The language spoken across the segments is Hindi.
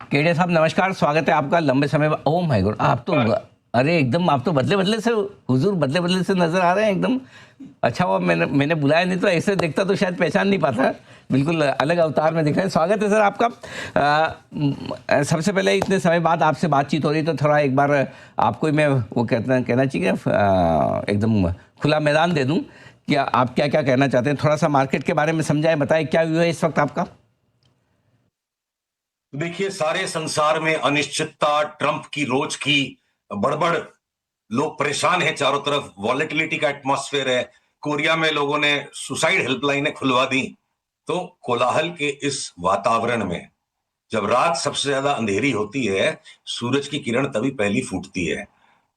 केड़े साहब नमस्कार, स्वागत है आपका लंबे समय बाद। ओह माय गॉड, आप तो अरे एकदम आप तो बदले बदले से हुजूर बदले बदले से नजर आ रहे हैं एकदम। अच्छा हुआ मैंने बुलाया, नहीं तो ऐसे देखता तो शायद पहचान नहीं पाता। बिल्कुल अलग अवतार में दिख रहे हैं। स्वागत है सर आपका। सबसे पहले इतने समय बाद आपसे बातचीत हो रही तो थोड़ा एक बार आपको ही मैं वो कहना चाहिए एकदम खुला मैदान दे दूं कि आप क्या क्या कहना चाहते हैं। थोड़ा सा मार्केट के बारे में समझाएं, बताएं क्या हुआ है इस वक्त आपका। देखिए, सारे संसार में अनिश्चितता, ट्रंप की रोज की बड़बड़, लोग परेशान हैं, चारों तरफ वॉलेटिलिटी का एटमॉस्फेयर है। कोरिया में लोगों ने सुसाइड हेल्पलाइनें खुलवा दी। तो कोलाहल के इस वातावरण में जब रात सबसे ज्यादा अंधेरी होती है, सूरज की किरण तभी पहली फूटती है।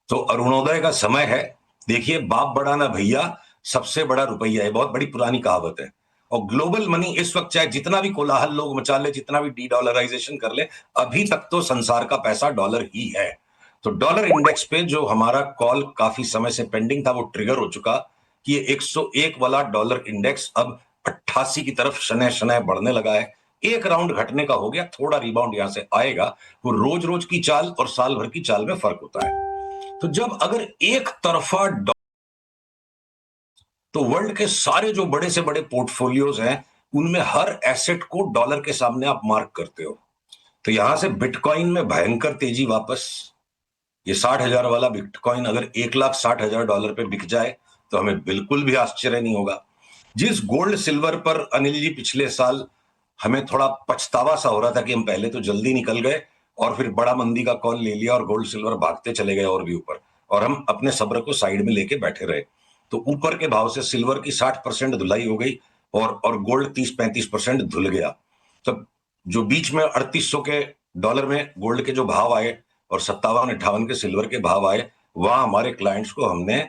तो अरुणोदय का समय है। देखिए, बाप बड़ा ना भैया, सबसे बड़ा रुपया है, बहुत बड़ी पुरानी कहावत है। और ग्लोबल मनी इस वक्त चाहे जितना भी कोलाहल लोग मचा ले, जितना भी डी डॉलराइजेशन कर ले, अभी तक तो संसार का पैसा डॉलर ही है। तो डॉलर इंडेक्स पे जो हमारा कॉल काफी समय से पेंडिंग था, वो ट्रिगर हो चुका कि ये 101 वाला डॉलर इंडेक्स अब 88 की तरफ शनय शनय बढ़ने लगा है। एक राउंड घटने का हो गया, थोड़ा रिबाउंड यहां से आएगा। वो रोज रोज की चाल और साल भर की चाल में फर्क होता है। तो जब अगर एक तरफा तो वर्ल्ड के सारे जो बड़े से बड़े पोर्टफोलियोज हैं, उनमें हर एसेट को डॉलर के सामने आप मार्क करते हो। तो यहां से बिटकॉइन में भयंकर तेजी वापस। ये 60,000 वाला बिटकॉइन अगर $1,60,000 पे बिक जाए तो हमें बिल्कुल भी आश्चर्य नहीं होगा। जिस गोल्ड सिल्वर पर अनिल जी पिछले साल हमें थोड़ा पछतावा सा हो रहा था कि हम पहले तो जल्दी निकल गए और फिर बड़ा मंदी का कॉल ले लिया और गोल्ड सिल्वर भागते चले गए और भी ऊपर, और हम अपने सब्र को साइड में लेके बैठे रहे। तो ऊपर के भाव से सिल्वर की 60% धुलाई हो गई और गोल्ड 30-35% धुल गया। तो जो बीच में 3800 के डॉलर में गोल्ड के जो भाव आए और 57-58 के सिल्वर के भाव आए, वहां हमारे क्लाइंट्स को हमने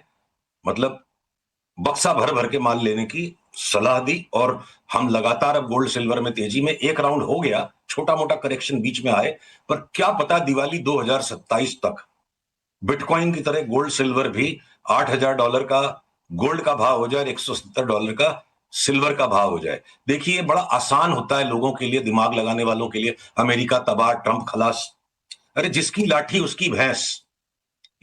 मतलब बक्सा भर भर के माल लेने की सलाह दी। और हम लगातार अब गोल्ड सिल्वर में तेजी में, एक राउंड हो गया, छोटा मोटा करेक्शन बीच में आए, पर क्या पता दिवाली 2027 तक बिटकॉइन की तरह गोल्ड सिल्वर भी $8,000 का गोल्ड का भाव हो जाए, $170 का सिल्वर का भाव हो जाए। देखिए, बड़ा आसान होता है लोगों के लिए, दिमाग लगाने वालों के लिए। अमेरिका तबाह, ट्रंप खलास। अरे जिसकी लाठी उसकी भैंस।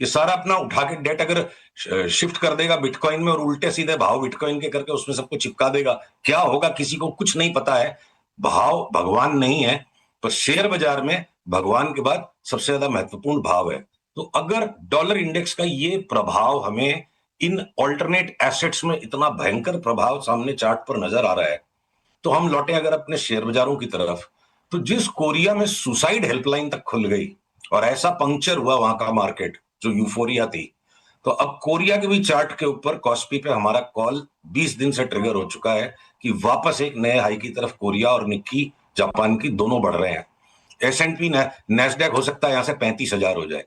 ये सारा अपना उठा के डेट अगर शिफ्ट कर देगा बिटकॉइन में और उल्टे सीधे भाव बिटकॉइन के करके उसमें सबको चिपका देगा, क्या होगा किसी को कुछ नहीं पता है। भाव भगवान नहीं है, तो शेयर बाजार में भगवान के बाद सबसे ज्यादा महत्वपूर्ण भाव है। तो अगर डॉलर इंडेक्स का ये प्रभाव हमें इन ऑल्टरनेट एसेट्स में इतना भयंकर प्रभाव सामने चार्ट पर नजर आ रहा है, तो हम लौटे अगर अपने शेयर बाजारों की तरफ, तो जिस कोरिया में सुसाइड हेल्पलाइन तक खुल गई और ऐसा पंक्चर हुआ वहां का मार्केट, जो यूफोरिया थी, तो अब कोरिया के भी चार्ट के ऊपर कॉस्पी पे हमारा कॉल 20 दिन से ट्रिगर हो चुका है कि वापस एक नए हाई की तरफ कोरिया और निक्की जापान की दोनों बढ़ रहे हैं। S&P नेस्डेक हो सकता है यहां से 35,000 हो जाए।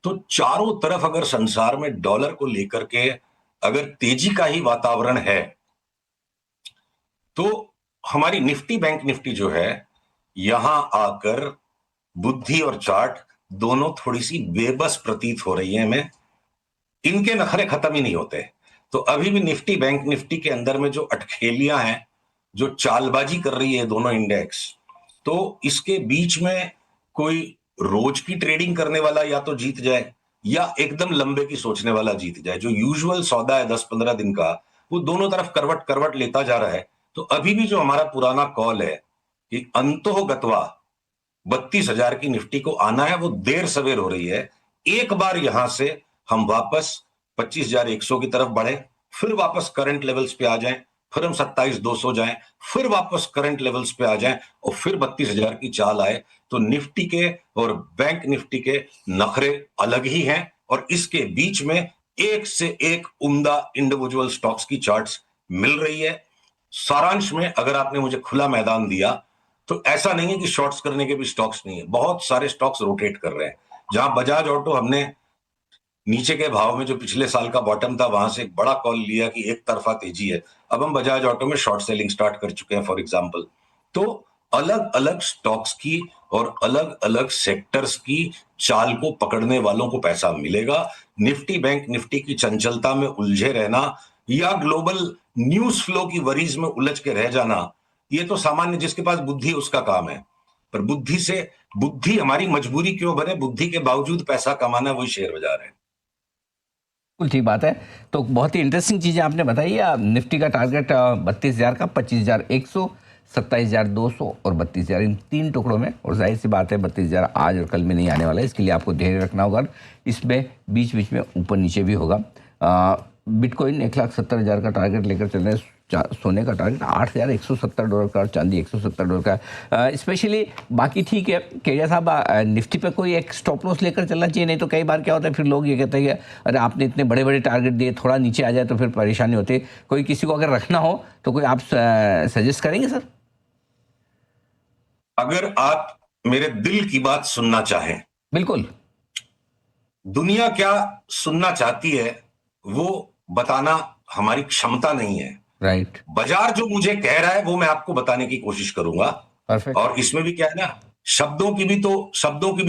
तो चारों तरफ अगर संसार में डॉलर को लेकर के अगर तेजी का ही वातावरण है, तो हमारी निफ्टी बैंक निफ्टी जो है, यहां आकर बुद्धि और चार्ट दोनों थोड़ी सी बेबस प्रतीत हो रही है हमें। इनके नखरे खत्म ही नहीं होते। तो अभी भी निफ्टी बैंक निफ्टी के अंदर में जो अटखेलियां हैं, जो चालबाजी कर रही है दोनों इंडेक्स, तो इसके बीच में कोई रोज की ट्रेडिंग करने वाला या तो जीत जाए, या एकदम लंबे की सोचने वाला जीत जाए। जो यूजुअल सौदा है 10-15 दिन का, वो दोनों तरफ करवट करवट लेता जा रहा है। तो अभी भी जो हमारा पुराना कॉल है कि अंतोगत्वा 32,000 की निफ्टी को आना है, वो देर सवेर हो रही है। एक बार यहां से हम वापस 25,100 की तरफ बढ़े, फिर वापस करंट लेवल्स पे आ जाएं, फिर हम 27,200 जाएं, फिर वापस करंट लेवल्स पे आ जाएं और फिर 32,000 की चाल आए, तो निफ्टी के और बैंक निफ्टी के नखरे अलग ही हैं। और इसके बीच में एक से एक उम्दा इंडिविजुअल स्टॉक्स की चार्ट्स मिल रही है। सारांश में अगर आपने मुझे खुला मैदान दिया, तो ऐसा नहीं है कि शॉर्ट्स करने के भी स्टॉक्स नहीं है, बहुत सारे स्टॉक्स रोटेट कर रहे हैं। जहां बजाज ऑटो हमने नीचे के भाव में जो पिछले साल का बॉटम था, वहां से एक बड़ा कॉल लिया कि एक तरफा तेजी है, अब हम बजाज ऑटो में शॉर्ट सेलिंग स्टार्ट कर चुके हैं फॉर एग्जांपल। तो अलग अलग स्टॉक्स की और अलग अलग सेक्टर्स की चाल को पकड़ने वालों को पैसा मिलेगा। निफ्टी बैंक निफ्टी की चंचलता में उलझे रहना या ग्लोबल न्यूज फ्लो की वरीज में उलझ के रह जाना, ये तो सामान्य जिसके पास बुद्धि उसका काम है। पर बुद्धि से बुद्धि हमारी मजबूरी क्यों बने, बुद्धि के बावजूद पैसा कमाना वही शेयर बाजार है। बिल्कुल ठीक बात है। तो बहुत ही इंटरेस्टिंग चीज़ें आपने बताई है। निफ्टी का टारगेट 32,000 का, 25,100, 27,200 और 32,000, इन 3 टुकड़ों में। और जाहिर सी बात है 32,000 आज और कल में नहीं आने वाला है, इसके लिए आपको धैर्य रखना होगा। इसमें बीच बीच में ऊपर नीचे भी होगा। बिटकॉइन 1,70,000 का टारगेट लेकर चल रहे हैं। सोने का टारगेट $8,170 का, चांदी $170 का। स्पेशली बाकी ठीक है केडिया साहब, निफ्टी पे कोई एक स्टॉप लॉस लेकर चलना चाहिए, नहीं तो कई बार क्या होता है फिर लोग ये कहते हैं कि अरे आपने इतने बड़े बड़े टारगेट दिए, थोड़ा नीचे आ जाए तो फिर परेशानी होती है। कोई किसी को अगर रखना हो तो कोई आप सजेस्ट करेंगे सर? अगर आप मेरे दिल की बात सुनना चाहें, बिल्कुल। दुनिया क्या सुनना चाहती है वो बताना हमारी क्षमता नहीं है। राइट। बाजार जो मुझे कह रहा है वो मैं आपको बताने की कोशिश करूंगा। परफेक्ट। और इसमें भी क्या है ना, शब्दों की भी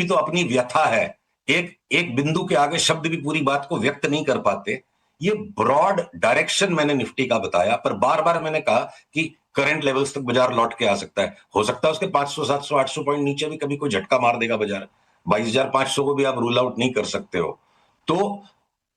तो अपनी व्यथा है। एक एक बिंदु के आगे शब्द भी पूरी बात को व्यक्त नहीं कर पाते। ये ब्रॉड डायरेक्शन मैंने निफ्टी का बताया, पर बार बार मैंने कहा कि करंट लेवल्स तक बाजार लौट के आ सकता है। हो सकता है उसके 500 700 800 पॉइंट नीचे भी कभी कोई झटका मार देगा बाजार। 22,500 को भी आप रूल आउट नहीं कर सकते हो। तो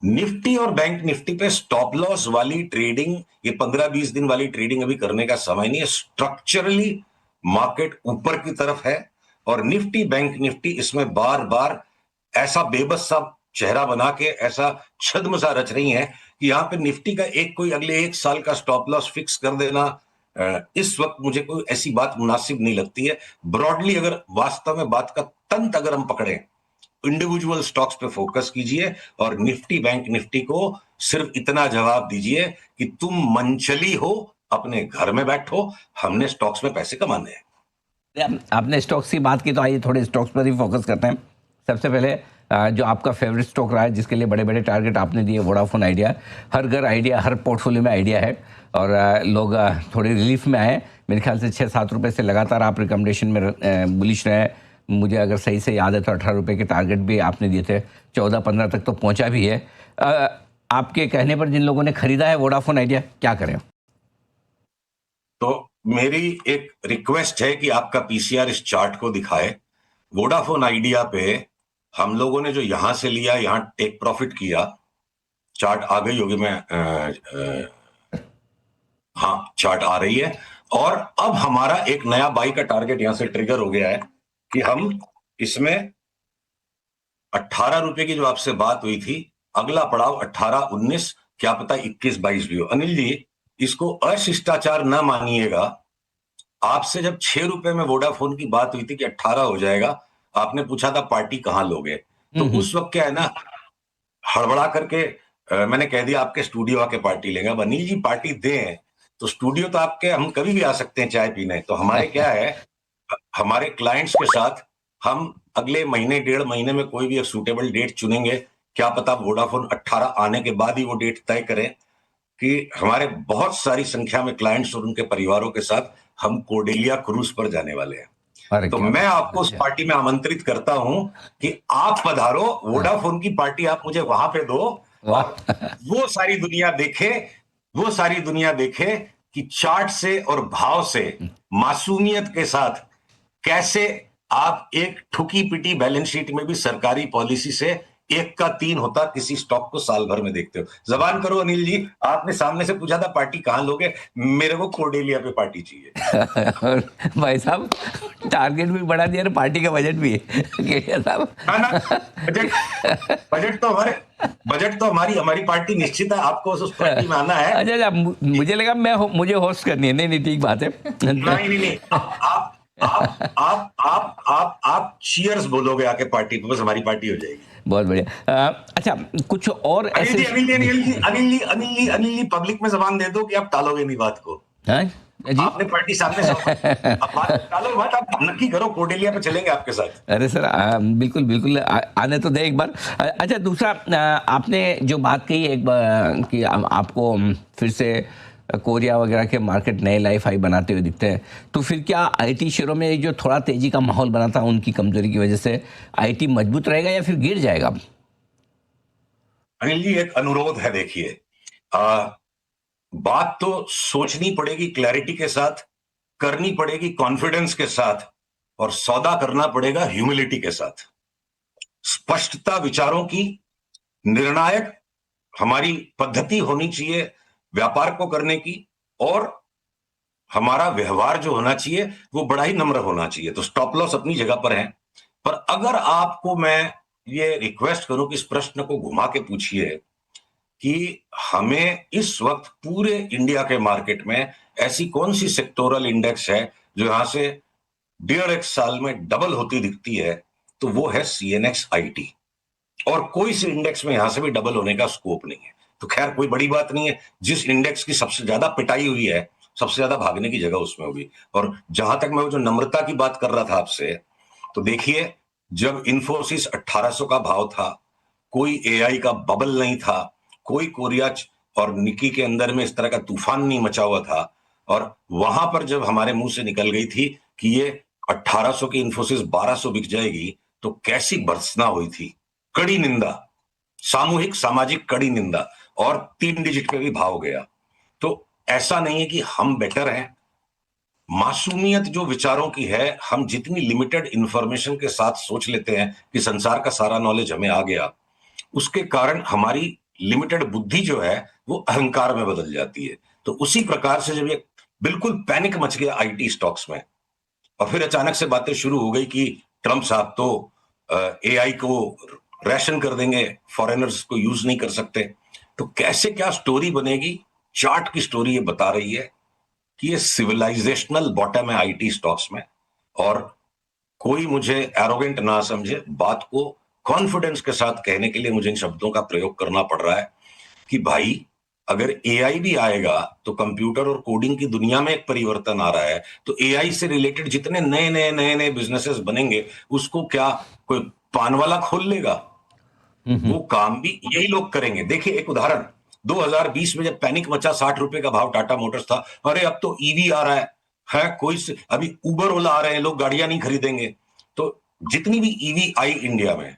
निफ्टी और बैंक निफ्टी पे स्टॉप लॉस वाली ट्रेडिंग, ये 15-20 दिन वाली ट्रेडिंग अभी करने का समय नहीं है। स्ट्रक्चरली मार्केट ऊपर की तरफ है और निफ्टी बैंक निफ्टी इसमें बार बार ऐसा बेबस सा चेहरा बना के ऐसा छद्म सा रच रही है कि यहां पे निफ्टी का एक कोई अगले 1 साल का स्टॉप लॉस फिक्स कर देना इस वक्त मुझे कोई ऐसी बात मुनासिब नहीं लगती है। ब्रॉडली अगर वास्तव में बात का तंत अगर हम पकड़े, इंडिविजुअल स्टॉक्स पे फोकस कीजिए और निफ्टी बैंक निफ्टी को सिर्फ इतना जवाब दीजिए कि तुम मंचली हो, अपने घर में बैठो, हमने स्टॉक्स में पैसे कमाने हैं। आपने स्टॉक्स की बात की तो आइए थोड़े स्टॉक्स पर ही फोकस करते हैं। सबसे पहले जो आपका फेवरेट स्टॉक रहा है जिसके लिए बड़े बड़े टारगेट आपने दिए, वोडाफोन आइडिया। हर घर आइडिया, हर पोर्टफोलियो में आइडिया है और लोग थोड़े रिलीफ में आए। मेरे ख्याल से 6-7 रुपये से लगातार आप रिकमेंडेशन में बुलिश रहे। मुझे अगर सही से याद है तो 18 रुपये के टारगेट भी आपने दिए थे, 14-15 तक तो पहुंचा भी है। आपके कहने पर जिन लोगों ने खरीदा है वोडाफोन आइडिया, क्या करें? तो मेरी एक रिक्वेस्ट है कि आपका पीसीआर इस चार्ट को दिखाए। वोडाफोन आइडिया पे हम लोगों ने जो यहां से लिया, यहां टेक प्रॉफिट किया। चार्ट आ गई होगी, हाँ चार्ट आ रही है। और अब हमारा एक नया बाई का टारगेट यहां से ट्रिगर हो गया है कि हम इसमें 18 रुपए की जो आपसे बात हुई थी, अगला पड़ाव 18-19, क्या पता 21-22 भी हो। अनिल जी, इसको अशिष्टाचार ना मानिएगा। आपसे जब 6 रुपए में वोडाफोन की बात हुई थी कि 18 हो जाएगा, आपने पूछा था पार्टी कहां लोगे, तो उस वक्त क्या है ना, हड़बड़ा करके मैंने कह दिया आपके स्टूडियो आके पार्टी लेंगे। अब अनिल जी पार्टी दें तो स्टूडियो तो आपके, हम कभी भी आ सकते हैं चाय पीने। तो हमारे क्या है, हमारे क्लाइंट्स के साथ हम अगले महीने 1.5 महीने में कोई भी एक सूटेबल डेट चुनेंगे। क्या पता वोडाफोन 18 आने के बाद ही वो डेट तय करें कि हमारे बहुत सारी संख्या में क्लाइंट्स और उनके परिवारों के साथ हम कोर्डेलिया क्रूज पर जाने वाले हैं। अरे तो क्या मैं बात आपको उस है। पार्टी में आमंत्रित करता हूं कि आप पधारो, वोडाफोन की पार्टी आप मुझे वहां पे दो और वाह। वो सारी दुनिया देखे, वो सारी दुनिया देखे कि चार्ट से और भाव से मासूमियत के साथ कैसे आप एक ठुकी पिटी बैलेंस शीट में भी सरकारी पॉलिसी से 1 का 3 होता किसी स्टॉक को साल भर में देखते हो। जबान करो अनिल जी, आपने सामने से पूछा था पार्टी कहां लोगे, मेरे को कोर्डेलिया पे पार्टी चाहिए। और भाई साहब टारगेट भी बढ़ा दिया और पार्टी का बजट भी है केडिया साहब। हाँ ना, बजट बजट तो हमारे बजट तो हमारी हमारी पार्टी निश्चित है, आपको उस पार्टी में आना है। अच्छा अच्छा, मुझे लगा मुझे होस्ट करनी है। नहीं नहीं, ठीक बात है। नहीं नहीं नहीं, आप चीयर्स बोलोगे आके पार्टी पे, बस हमारी पार्टी हो जाएगी। बहुत बढ़िया। अच्छा, कुछ और अनिल जी ऐसे। अनिल जी अनिल जी अनिल जी अनिल जी अनिल जी पब्लिक में जबान दे दो कि आप टालोगे नहीं बात को। हाँ जी। आपने पार्टी सामने से अब बात टालो मत, आप नक्की करो, कोर्डेलिया पे चलेंगे आपके साथ। अरे सर, बिल्कुल बिल्कुल, आने तो दे एक बार। अच्छा, दूसरा, आपने जो बात कही एक बार कि आपको फिर से कोरिया वगैरह के मार्केट नए लाइफ हाई बनाते हुए दिखते हैं, तो फिर क्या आईटी शेयरों में जो थोड़ा तेजी का माहौल बना था उनकी कमजोरी की वजह से आईटी मजबूत रहेगा या फिर गिर जाएगा? अनिल जी एक अनुरोध है, देखिए बात तो सोचनी पड़ेगी क्लैरिटी के साथ, करनी पड़ेगी कॉन्फिडेंस के साथ। और सौदा करना पड़ेगा ह्यूमिलिटी के साथ। स्पष्टता विचारों की निर्णायक हमारी पद्धति होनी चाहिए व्यापार को करने की, और हमारा व्यवहार जो होना चाहिए वो बड़ा ही नम्र होना चाहिए। तो स्टॉप लॉस अपनी जगह पर है, पर अगर आपको मैं ये रिक्वेस्ट करूं कि इस प्रश्न को घुमा के पूछिए कि हमें इस वक्त पूरे इंडिया के मार्केट में ऐसी कौन सी सेक्टोरल इंडेक्स है जो यहां से 1.5 साल में डबल होती दिखती है, तो वो है सीएनएक्स आईटी। और कोई सी इंडेक्स में यहां से भी डबल होने का स्कोप नहीं है। तो खैर कोई बड़ी बात नहीं है, जिस इंडेक्स की सबसे ज्यादा पिटाई हुई है, सबसे ज्यादा भागने की जगह उसमें होगी। और जहां तक मैं वो जो नम्रता की बात कर रहा था आपसे, तो देखिए जब इन्फोसिस 1800 का भाव था, कोई एआई का बबल नहीं था, कोई कोरिया और निकी के अंदर में इस तरह का तूफान नहीं मचा हुआ था, और वहां पर जब हमारे मुंह से निकल गई थी कि ये 1800 की इन्फोसिस 1200 बिक जाएगी, तो कैसी भर्त्सना हुई थी, कड़ी निंदा, सामूहिक सामाजिक कड़ी निंदा, और 3 डिजिट पे भी भाव गया। तो ऐसा नहीं है कि हम बेटर हैं। मासूमियत जो विचारों की है, हम जितनी लिमिटेड इंफॉर्मेशन के साथ सोच लेते हैं कि संसार का सारा नॉलेज हमें आ गया, उसके कारण हमारी लिमिटेड बुद्धि जो है वो अहंकार में बदल जाती है। तो उसी प्रकार से जब ये बिल्कुल पैनिक मच गया आईटी स्टॉक्स में, और फिर अचानक से बातें शुरू हो गई कि ट्रंप साहब तो एआई को रैशन कर देंगे, फॉरेनर्स को यूज नहीं कर सकते, तो कैसे क्या स्टोरी बनेगी। चार्ट की स्टोरी ये बता रही है कि ये सिविलाइजेशनल बॉटम है आईटी स्टॉक्स में। और कोई मुझे एरोगेंट ना समझे, बात को कॉन्फिडेंस के साथ कहने के लिए मुझे इन शब्दों का प्रयोग करना पड़ रहा है कि भाई अगर एआई भी आएगा तो कंप्यूटर और कोडिंग की दुनिया में एक परिवर्तन आ रहा है, तो एआई से रिलेटेड जितने नए नए नए नए बिजनेसेस बनेंगे उसको क्या कोई पान वाला खोल लेगा? वो काम भी यही लोग करेंगे। देखिए एक उदाहरण, 2020 में जब पैनिक मचा, 60 रुपए का भाव टाटा मोटर्स था, अरे अब तो ईवी आ रहा है कोई अभी उबर ओला आ रहे हैं, लोग गाड़ियां नहीं खरीदेंगे। तो जितनी भी ईवी आई इंडिया में,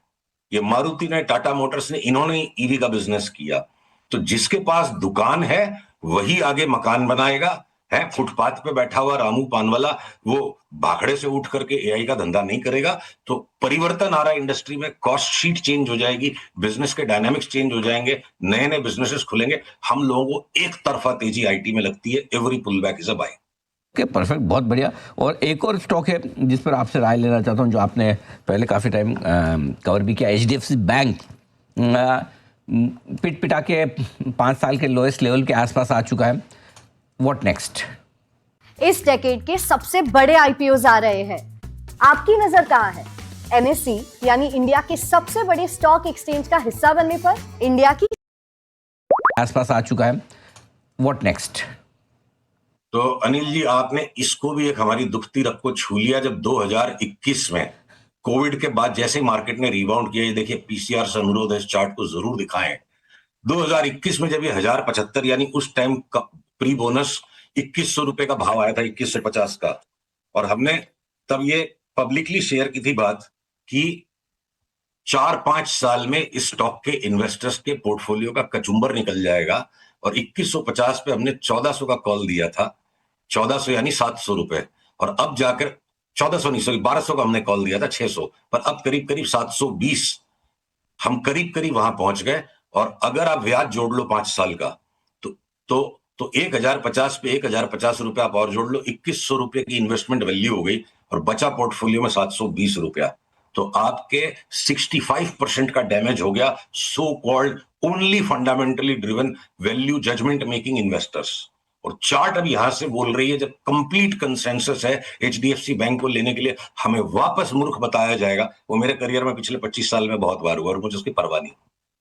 ये मारुति ने, टाटा मोटर्स ने, इन्होंने ईवी का बिजनेस किया। तो जिसके पास दुकान है वही आगे मकान बनाएगा। है फुटपाथ पे बैठा हुआ रामू पानवाला, वो भाखड़े से उठ करके एआई का धंधा नहीं करेगा। तो परिवर्तन आ रहा है इंडस्ट्री में, कॉस्ट शीट चेंज हो जाएगी, बिजनेस के डायनामिक्स चेंज हो जाएंगे, नए नए बिजनेसेस खुलेंगे। हम लोगों को एक तरफा तेजी आईटी में लगती है, every pull back is a buy. Okay, perfect, बहुत बढ़िया। और एक और स्टॉक है जिस पर आपसे राय लेना चाहता हूँ, जो आपने पहले काफ़ी टाइम कवर भी किया, एचडीएफसी बैंक पिट पिटा के 5 साल के लोएस्ट लेवल के आसपास आ चुका है। What next? इस डेकेड के सबसे बड़े आईपीओज आ रहे हैं, आपकी नजर कहां है? एनएसई यानी इंडिया के सबसे बड़े स्टॉक एक्सचेंज का हिस्सा बनने पर इंडिया की आसपास आ चुका है। What next? तो अनिल जी, आपने इसको भी एक हमारी दुखती रग को छू लिया। जब 2021 में कोविड के बाद जैसे ही मार्केट ने रिबाउंड किया, ये देखिए पीसीआर से अनुरोध है इस चार्ट को जरूर दिखाएं। 2021 में जब ये 1075 यानी उस टाइम का प्री बोनस 2100 रुपए का भाव आया था, 2150 का, और हमने तब ये पब्लिकली शेयर की थी बात कि 4-5 साल में इस स्टॉक के इन्वेस्टर्स के पोर्टफोलियो का कचुंबर निकल जाएगा। और 2150 पे हमने 1400 का कॉल दिया था, 1400 यानी 700 रुपए, और अब जाकर 1400 नहीं, सॉरी 1200 का हमने कॉल दिया था, 600, पर अब करीब करीब 720, हम करीब करीब वहां पहुंच गए। और अगर आप ब्याज जोड़ लो 5 साल का, तो 1050 पे 1050 रुपया आप और जोड़ लो, 2100 रुपए की इन्वेस्टमेंट वैल्यू हो गई, और बचा पोर्टफोलियो में 720 रुपया। तो आपके 65% का डैमेज हो गया so called only fundamentally driven value judgement making investors. और चार्ट अभी यहां से बोल रही है, जब कंप्लीट कंसेंसस है एचडीएफसी बैंक को लेने के लिए, हमें वापस मूर्ख बताया जाएगा। वो मेरे करियर में पिछले 25 साल में बहुत बार हुआ और मुझे उसकी परवाह नहीं।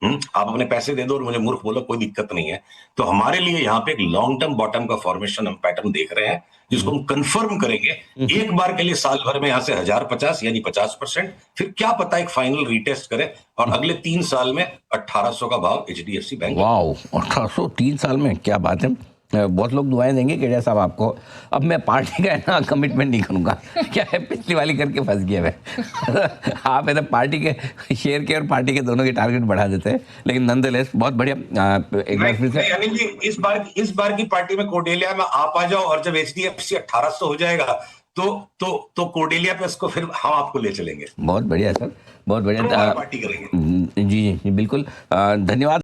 आप अपने पैसे दे दो और मुझे मूर्ख बोलो, कोई दिक्कत नहीं है। तो हमारे लिए यहाँ पे एक लॉन्ग टर्म बॉटम का फॉर्मेशन हम पैटर्न देख रहे हैं, जिसको हम कंफर्म करेंगे एक बार के लिए साल भर में, यहाँ से 1050 यानी 50%, फिर क्या पता एक फाइनल रीटेस्ट करे, और अगले 3 साल में 1800 का भाव एचडीएफसी बैंक। वाओ, 1800 3 साल में, क्या बात है। बहुत लोग दुआएं देंगे केडिया साहब आपको। अब मैं पार्टी का है ना कमिटमेंट नहीं करूंगा, क्या है पिछली वाली करके फंस गया मैं। आप है ना पार्टी के शेयर के और पार्टी के दोनों के टारगेट बढ़ा देते हैं, लेकिन नंदलेस बहुत बढ़िया। एक बार फिर से अनिल जी, इस बार की पार्टी में कोडेलिया में आप आ जाओ, और जब एचडीएफसी 1800 हो जाएगा तो कोर्डेलिया पे उसको फिर हम आपको ले चलेंगे, बहुत बढ़िया सर, बहुत बढ़िया। पार्टी करेंगे। जी जी जी, बिल्कुल। धन्यवाद।